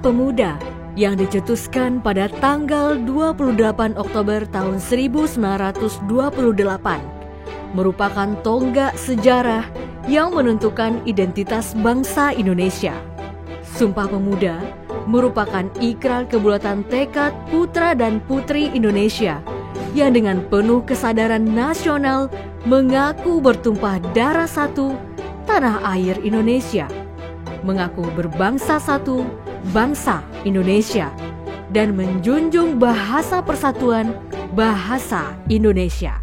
Pemuda yang dicetuskan pada tanggal 28 Oktober tahun 1928 merupakan tonggak sejarah yang menentukan identitas bangsa Indonesia. Sumpah Pemuda merupakan ikrar kebulatan tekad putra dan putri Indonesia yang dengan penuh kesadaran nasional mengaku bertumpah darah satu tanah air Indonesia, mengaku berbangsa satu bangsa Indonesia, dan menjunjung bahasa persatuan bahasa Indonesia.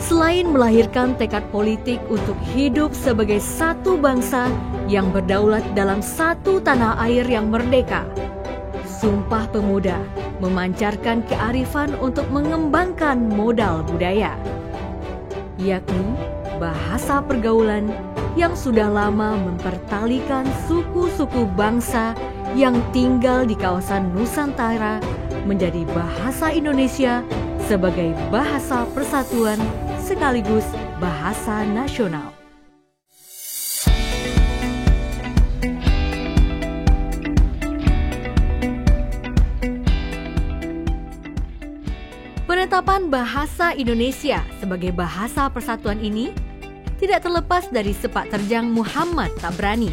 Selain melahirkan tekad politik untuk hidup sebagai satu bangsa yang berdaulat dalam satu tanah air yang merdeka, Sumpah Pemuda memancarkan kearifan untuk mengembangkan modal budaya, yakni bahasa pergaulan yang sudah lama mempertalikan suku-suku bangsa yang tinggal di kawasan Nusantara menjadi bahasa Indonesia sebagai bahasa persatuan sekaligus bahasa nasional. Penetapan bahasa Indonesia sebagai bahasa persatuan ini tidak terlepas dari sepak terjang Muhammad Tabrani,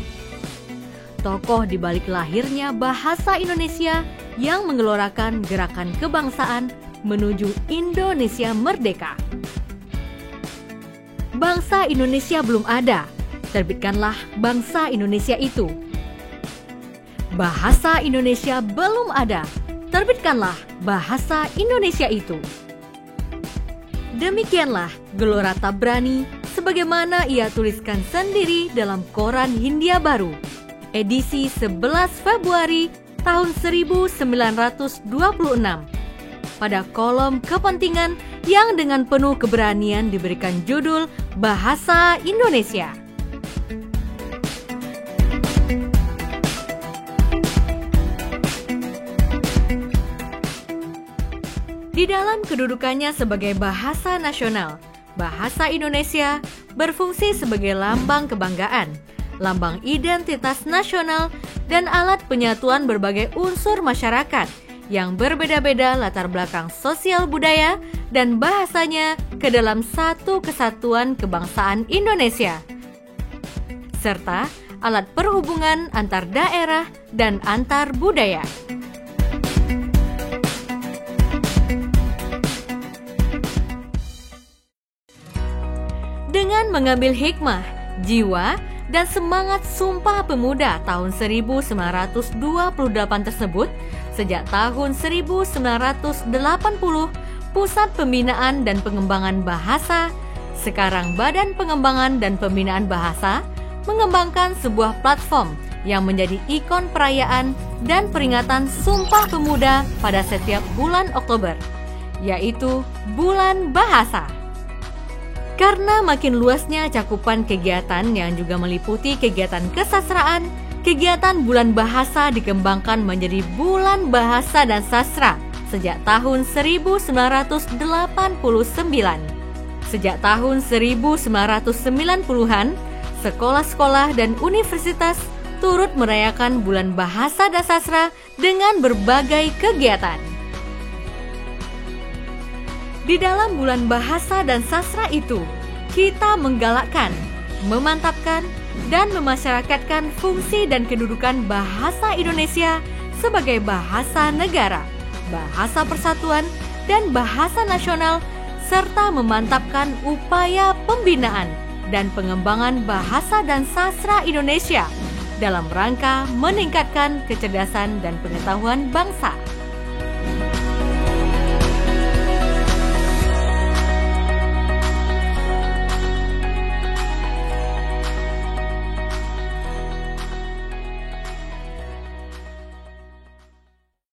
tokoh di balik lahirnya bahasa Indonesia yang menggelorakan gerakan kebangsaan menuju Indonesia merdeka. Bangsa Indonesia belum ada, terbitkanlah Bangsa Indonesia itu. Bahasa Indonesia belum ada, terbitkanlah Bahasa Indonesia itu. Demikianlah gelora Tabrani sebagaimana ia tuliskan sendiri dalam Koran Hindia Baru, edisi 11 Februari tahun 1926, pada kolom kepentingan yang dengan penuh keberanian diberikan judul Bahasa Indonesia. Di dalam kedudukannya sebagai bahasa nasional, bahasa Indonesia berfungsi sebagai lambang kebanggaan, lambang identitas nasional, dan alat penyatuan berbagai unsur masyarakat yang berbeda-beda latar belakang sosial budaya dan bahasanya ke dalam satu kesatuan kebangsaan Indonesia, serta alat perhubungan antar daerah dan antar budaya. Dengan mengambil hikmah, jiwa, dan semangat Sumpah Pemuda tahun 1928 tersebut, sejak tahun 1980, Pusat Pembinaan dan Pengembangan Bahasa, sekarang Badan Pengembangan dan Pembinaan Bahasa, mengembangkan sebuah platform yang menjadi ikon perayaan dan peringatan Sumpah Pemuda pada setiap bulan Oktober, yaitu Bulan Bahasa. Karena makin luasnya cakupan kegiatan yang juga meliputi kegiatan kesastraan, kegiatan Bulan Bahasa dikembangkan menjadi Bulan Bahasa dan Sastra sejak tahun 1989. Sejak tahun 1990-an, sekolah-sekolah dan universitas turut merayakan Bulan Bahasa dan Sastra dengan berbagai kegiatan. Di dalam Bulan Bahasa dan Sastra itu, kita menggalakkan, memantapkan, dan memasyarakatkan fungsi dan kedudukan bahasa Indonesia sebagai bahasa negara, bahasa persatuan, dan bahasa nasional, serta memantapkan upaya pembinaan dan pengembangan bahasa dan sastra Indonesia dalam rangka meningkatkan kecerdasan dan pengetahuan bangsa.